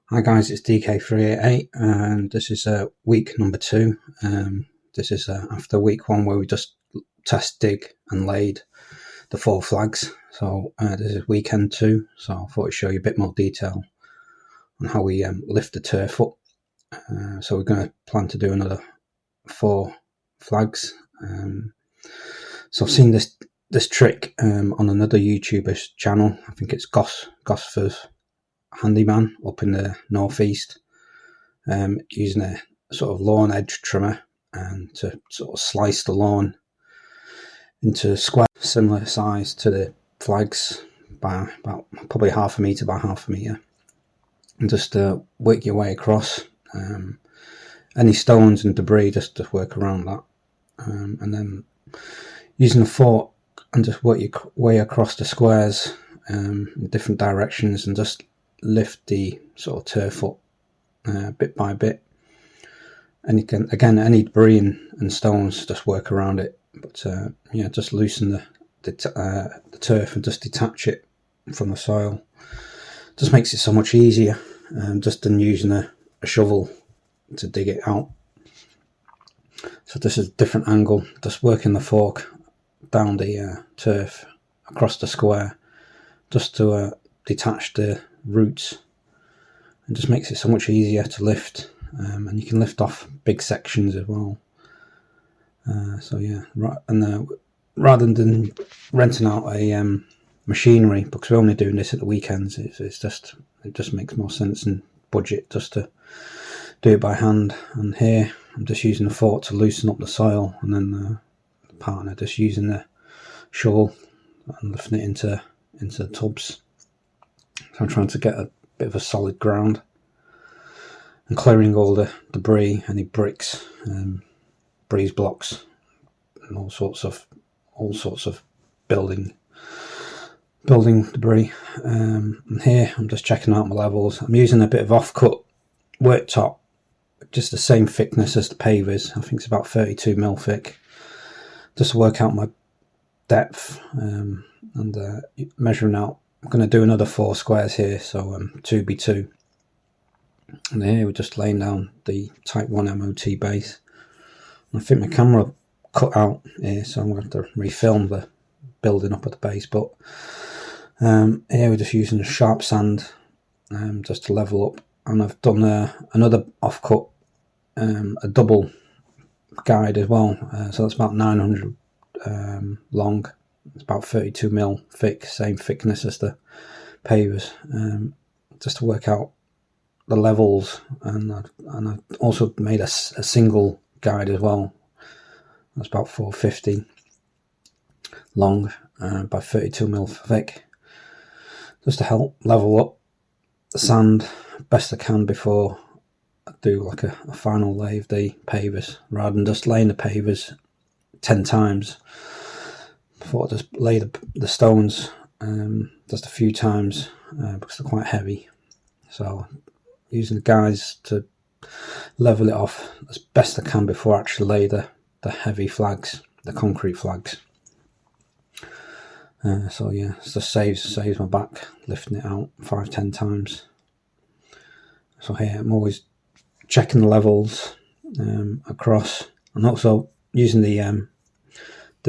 Hi guys, it's DK388 and this is week number 2. This is after week 1 where we just test dig and laid the 4 flags. So this is weekend 2, so I thought I'd show you a bit more detail on how we lift the turf up. So we're going to plan to do another 4 flags. So I've seen this trick on another YouTuber's channel. I think it's Gosford's Handyman up in the northeast, using a sort of lawn edge trimmer and to sort of slice the lawn into square similar size to the flags by about probably half a metre by half a metre, and just work your way across. Any stones and debris, just work around that, and then using a fork and just work your way across the squares in different directions and just lift the sort of turf up bit by bit. And you can, again, any debris and stones, just work around it, but yeah, just loosen the turf and just detach it from the soil. Just makes it so much easier just than using a shovel to dig it out. So this is a different angle, just working the fork down the turf across the square just to detach the roots, and just makes it so much easier to lift, and you can lift off big sections as well. So yeah, and rather than renting out a machinery, because we're only doing this at the weekends, it just makes more sense and budget just to do it by hand. And here I'm just using the fork to loosen up the soil, and then the partner just using the shovel and lifting it into the tubs. So I'm trying to get a bit of a solid ground and clearing all the debris, any bricks, breeze blocks, and all sorts of building debris. And here I'm just checking out my levels. I'm using a bit of offcut worktop, just the same thickness as the pavers. I think it's about 32mm thick, just to work out my depth, and measuring out. I'm going to do another 4 squares here, so 2x2. And here we're just laying down the Type 1 MOT base. And I think my camera cut out here, so I'm going to have to refilm the building up at the base. But here we're just using a sharp sand just to level up. And I've done another offcut, a double guide as well. So that's about 900 long. It's about 32mm thick, same thickness as the pavers, just to work out the levels. And I also made a single guide as well. That's about 450 long by 32mm thick, just to help level up the sand best I can before I do like a final lay of the pavers, rather than just laying the pavers 10 times. I thought I'd just lay the stones just a few times because they're quite heavy. So using the guides to level it off as best I can before I actually lay the heavy flags, the concrete flags. So yeah, it just saves my back lifting it out 5-10 times. So here I'm always checking the levels across, and also using the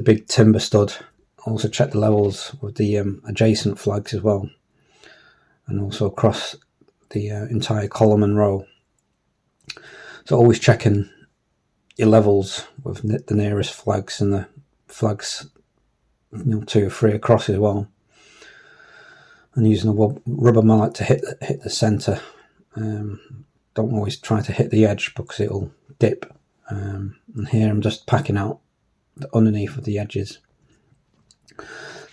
big timber stud. Also check the levels with the adjacent flags as well, and also across the entire column and row. So always checking your levels with the nearest flags, and the flags 2 or 3 across as well, and using a rubber mallet to hit the centre. Don't always try to hit the edge because it'll dip, and here I'm just packing out underneath of the edges.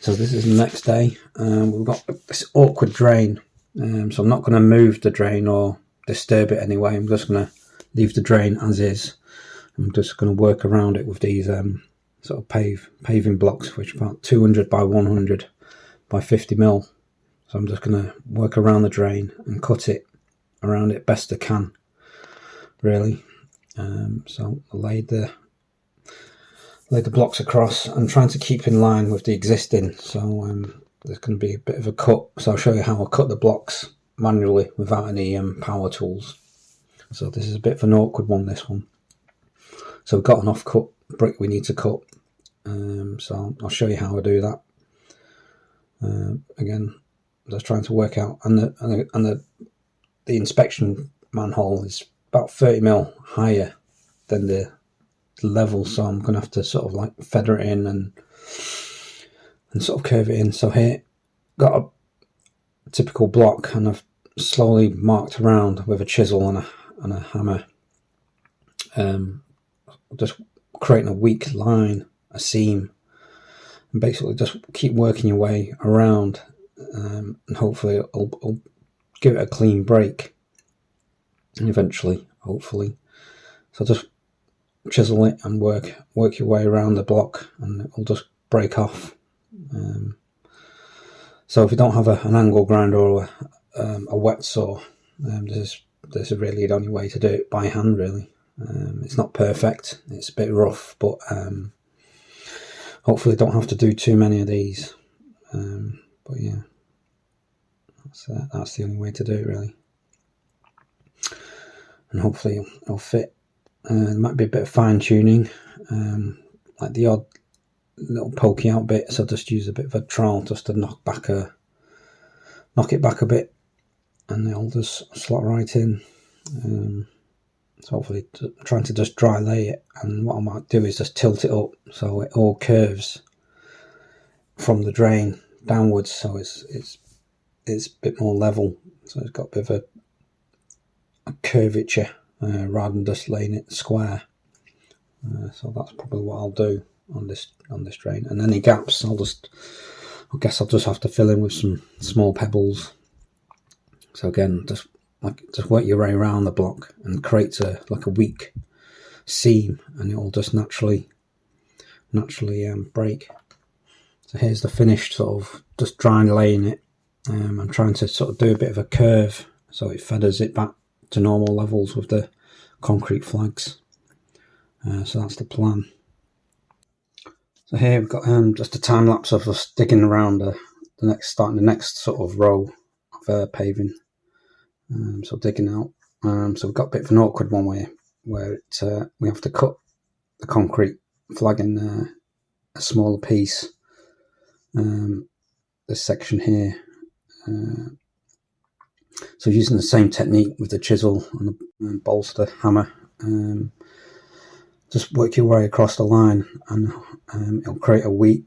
So this is the next day. We've got this awkward drain, so I'm not going to move the drain or disturb it anyway. I'm just going to leave the drain as is. I'm just going to work around it with these sort of paving blocks, which are about 200 by 100 by 50mm. So I'm just going to work around the drain and cut it around it best I can, really. So I laid the blocks across and trying to keep in line with the existing. So there's going to be a bit of a cut, so I'll show you how I cut the blocks manually without any power tools. So this is a bit of an awkward one, this one. So we've got an off-cut brick we need to cut. So I'll show you how I do that. Again, just trying to work out, and the inspection manhole is about 30mm higher than the level, so I'm going to have to sort of like feather it in and sort of curve it in. So here, got a typical block, and I've slowly marked around with a chisel and a hammer, just creating a weak line, a seam, and basically just keep working your way around, and hopefully it'll give it a clean break eventually, hopefully. So just chisel it and work your way around the block, and it'll just break off. So if you don't have an angle grinder or a wet saw, this is really the only way to do it by hand, really. It's not perfect, it's a bit rough, but hopefully don't have to do too many of these. But yeah, that's the only way to do it, really. And hopefully it'll fit. There might be a bit of fine tuning, like the odd little pokey out bit, so just use a bit of a trowel just to knock it back a bit, and it'll just slot right in. So hopefully trying to just dry lay it, and what I might do is just tilt it up so it all curves from the drain downwards, so it's a bit more level, so it's got a bit of a curvature rather than just laying it square. So that's probably what I'll do on this drain. And any gaps, I guess I'll just have to fill in with some small pebbles. So again, just work your way around the block and create a weak seam, and it will just naturally break. So here's the finished sort of just dry laying it. I'm trying to sort of do a bit of a curve so it feathers it back to normal levels with the concrete flags. So that's the plan. So here we've got just a time lapse of us digging around starting the next sort of row of paving. So digging out. So we've got a bit of an awkward one where we have to cut the concrete flag in a smaller piece. This section here. So using the same technique with the chisel and the bolster hammer, just work your way across the line, and it'll create a weak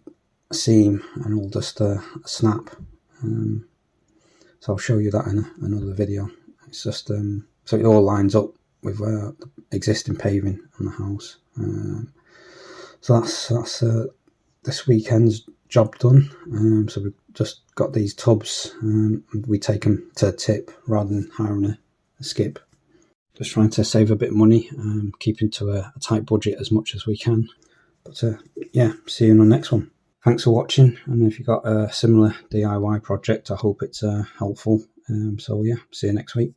seam, and it'll just snap. So I'll show you that in another video. It's just so it all lines up with the existing paving on the house. So that's this weekend's job done. So we've just got these tubs. We take them to the tip rather than hiring a skip. Just trying to save a bit of money, keeping to a tight budget as much as we can. But yeah, see you in the next one. Thanks for watching, and if you've got a similar DIY project, I hope it's helpful. So yeah, see you next week.